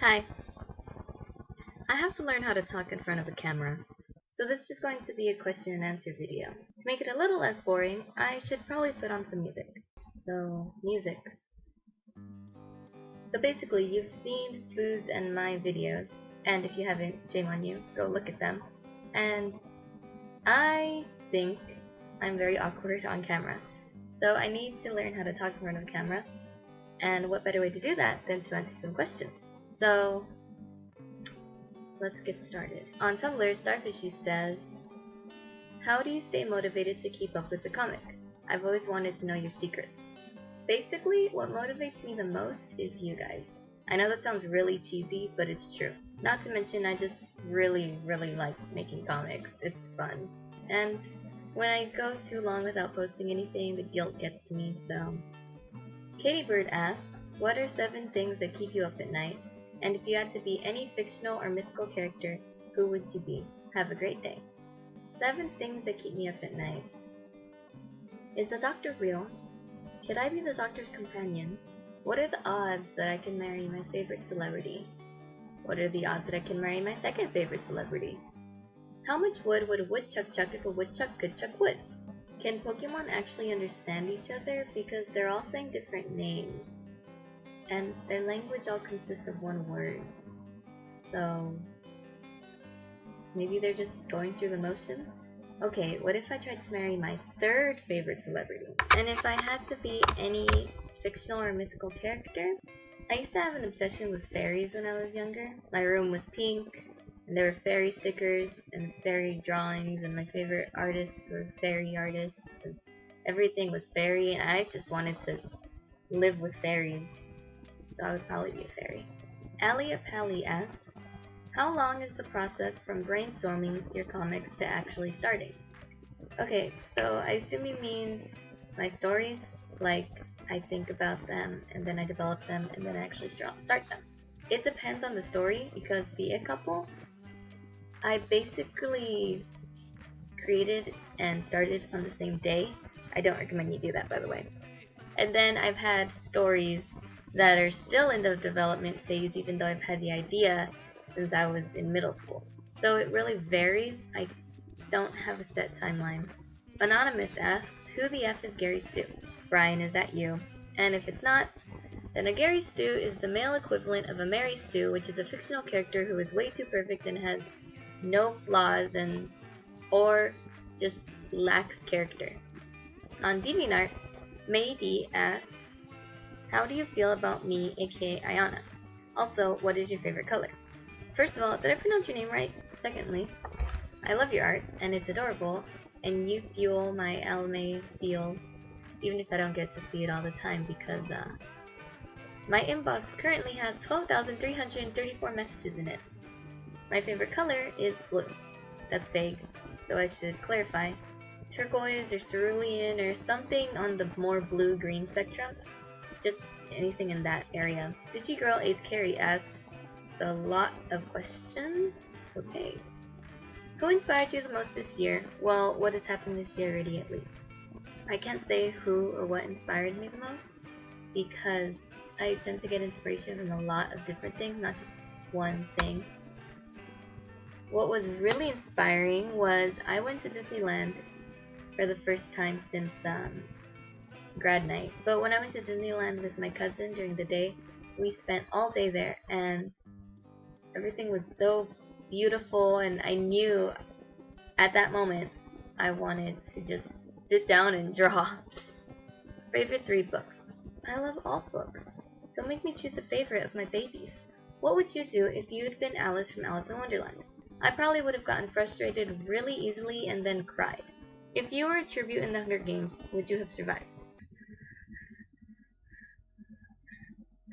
Hi. I have to learn how to talk in front of a camera, so this is just going to be a question and answer video. To make it a little less boring, I should probably put on some music. So, music. So basically, you've seen Foo's and my videos, and if you haven't, shame on you, go look at them. And I think I'm very awkward on camera, so I need to learn how to talk in front of a camera, and what better way to do that than to answer some questions. So, let's get started. On Tumblr, Starfishy says, how do you stay motivated to keep up with the comic? I've always wanted to know your secrets. Basically, what motivates me the most is you guys. I know that sounds really cheesy, but it's true. Not to mention, I just really like making comics. It's fun. And when I go too long without posting anything, the guilt gets to me, so... Katie Bird asks, what are 7 things that keep you up at night? And if you had to be any fictional or mythical character, who would you be? Have a great day. 7 things that keep me up at night. Is the doctor real? Could I be the doctor's companion? What are the odds that I can marry my favorite celebrity? What are the odds that I can marry my second favorite celebrity? How much wood would a woodchuck chuck if a woodchuck could chuck wood? Can Pokemon actually understand each other? Because they're all saying different names, and their language all consists of one word. So maybe they're just going through the motions? Okay, what if I tried to marry my third favorite celebrity? And if I had to be any fictional or mythical character? I used to have an obsession with fairies when I was younger. My room was pink, and there were fairy stickers and fairy drawings, and my favorite artists were fairy artists, and everything was fairy, and I just wanted to live with fairies. So I would probably be a fairy. Alia Pally asks, how long is the process from brainstorming your comics to actually starting? Okay, so I assume you mean my stories, like I think about them and then I develop them and then I actually start them. It depends on the story, because the It Couple, I basically created and started on the same day. I don't recommend you do that, by the way. And then I've had stories that are still in the development phase, even though I've had the idea since I was in middle school. So it really varies. I don't have a set timeline. Anonymous asks, who the F is Gary Stu? Brian, is that you? And if it's not, then a Gary Stu is the male equivalent of a Mary Stu, which is a fictional character who is way too perfect and has no flaws and or just lacks character. On DeviantArt, May D asks, how do you feel about me, aka Ayana? Also, what is your favorite color? First of all, did I pronounce your name right? Secondly, I love your art, and it's adorable, and you fuel my anime feels, even if I don't get to see it all the time, because my inbox currently has 12,334 messages in it. My favorite color is blue. That's vague, so I should clarify. Turquoise or cerulean or something on the more blue-green spectrum. Just anything in that area. Digigirl 8th Carry asks a lot of questions. Okay. Who inspired you the most this year? Well, what has happened this year already, at least. I can't say who or what inspired me the most, because I tend to get inspiration from a lot of different things, not just one thing. What was really inspiring was I went to Disneyland for the first time since grad night. But when I went to Disneyland with my cousin during the day, we spent all day there, and everything was so beautiful, and I knew at that moment I wanted to just sit down and draw. Favorite 3 books. I love all books. Don't make me choose a favorite of my babies. What would you do if you'd been Alice from Alice in Wonderland? I probably would have gotten frustrated really easily and then cried. If you were a tribute in the Hunger Games, would you have survived?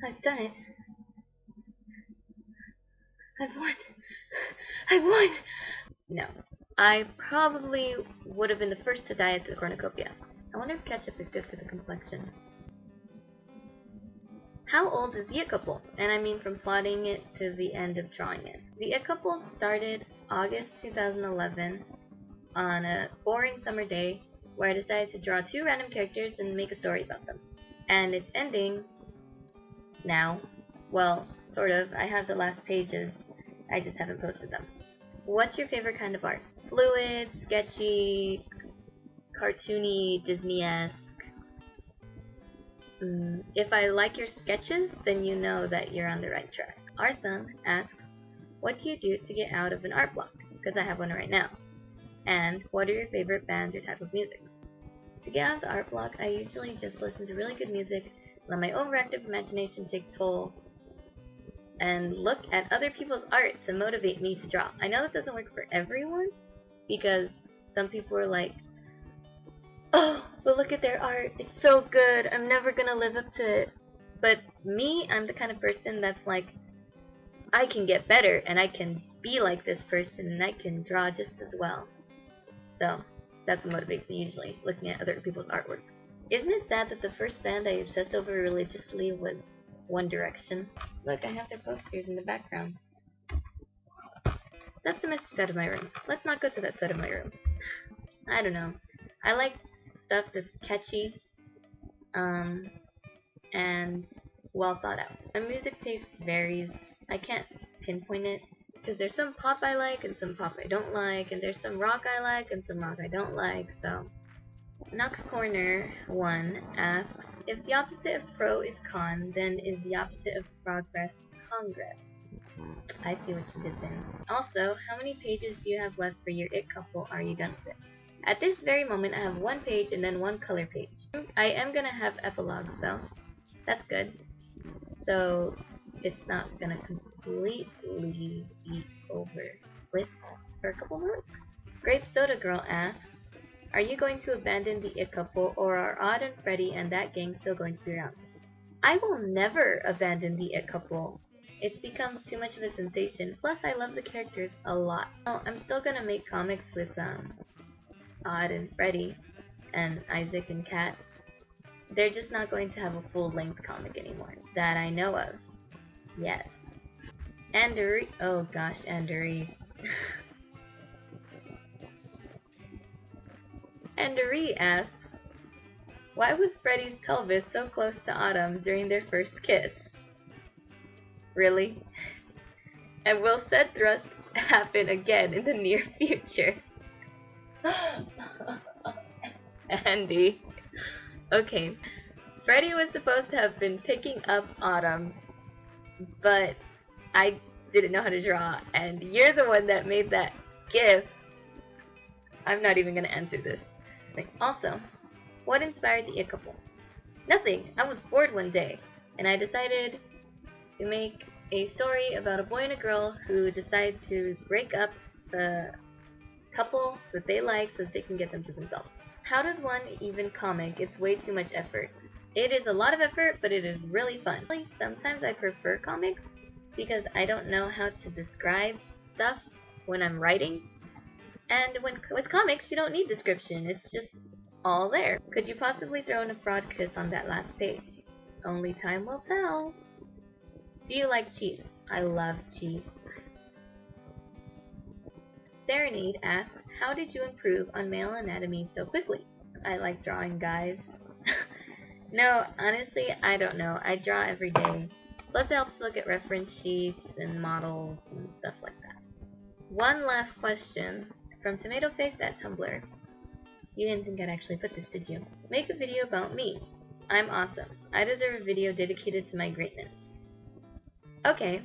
I've done it. I've won. I've won! No. I probably would have been the first to die at the cornucopia. I wonder if ketchup is good for the complexion. How old is the It Couple? And I mean from plotting it to the end of drawing it. The It Couple started August 2011 on a boring summer day where I decided to draw 2 random characters and make a story about them. And it's ending now. Well, sort of. I have the last pages. I just haven't posted them. What's your favorite kind of art? Fluid, sketchy, cartoony, Disney-esque. If I like your sketches, then you know that you're on the right track. Artham asks, what do you do to get out of an art block? Because I have one right now. And what are your favorite bands or type of music? To get out of the art block, I usually just listen to really good music, let my overactive imagination take toll, and look at other people's art to motivate me to draw. I know that doesn't work for everyone, because some people are like, oh, but look at their art, it's so good, I'm never gonna live up to it. But me, I'm the kind of person that's like, I can get better, and I can be like this person, and I can draw just as well. So, that's what motivates me usually, looking at other people's artwork. Isn't it sad that the first band I obsessed over religiously was One Direction? Look, I have their posters in the background. That's the messy side of my room. Let's not go to that side of my room. I don't know. I like stuff that's catchy, and well thought out. My music taste varies. I can't pinpoint it, because there's some pop I like and some pop I don't like, and there's some rock I like and some rock I don't like, so. Knox Corner 1 asks, if the opposite of pro is con, then is the opposite of progress congress? I see what you did there. Also, how many pages do you have left for your it couple? Are you done with it? At this very moment, I have 1 page and then 1 color page. I am gonna have epilogues though. That's good. So, it's not gonna completely be over with for a couple months. Grape Soda Girl asks, are you going to abandon the it couple, or are Odd and Freddy and that gang still going to be around? I will never abandon the it couple. It's become too much of a sensation, plus I love the characters a lot. Well, I'm still gonna make comics with Odd and Freddy, and Isaac and Kat. They're just not going to have a full-length comic anymore, that I know of. Yes. Anduri, oh gosh, Anduri. Anduri asks, why was Freddy's pelvis so close to Autumn's during their first kiss? Really? And will said thrust happen again in the near future? Andy. Okay, Freddy was supposed to have been picking up Autumn, but I didn't know how to draw, and you're the one that made that gif. I'm not even gonna answer this. Also, what inspired the it couple? Nothing. I was bored one day, and I decided to make a story about a boy and a girl who decide to break up the couple that they like so that they can get them to themselves. How does one even comic? It's way too much effort. It is a lot of effort, but it is really fun. Sometimes I prefer comics because I don't know how to describe stuff when I'm writing. And with comics, you don't need description. It's just all there. Could you possibly throw in a fraud kiss on that last page? Only time will tell. Do you like cheese? I love cheese. Serenade asks, how did you improve on male anatomy so quickly? I like drawing guys. No, honestly, I don't know. I draw every day. Plus it helps to look at reference sheets and models and stuff like that. One last question from Tomato Face at Tumblr. You didn't think I'd actually put this, did you? Make a video about me. I'm awesome. I deserve a video dedicated to my greatness. Okay.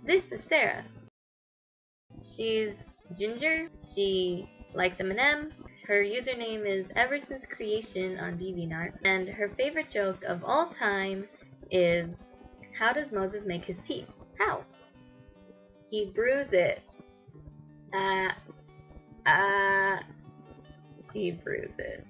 This is Sarah. She's ginger. She likes M&M. Her username is Ever Since Creation on DeviantArt. And her favorite joke of all time is, how does Moses make his teeth? How? He brews it. He brews it.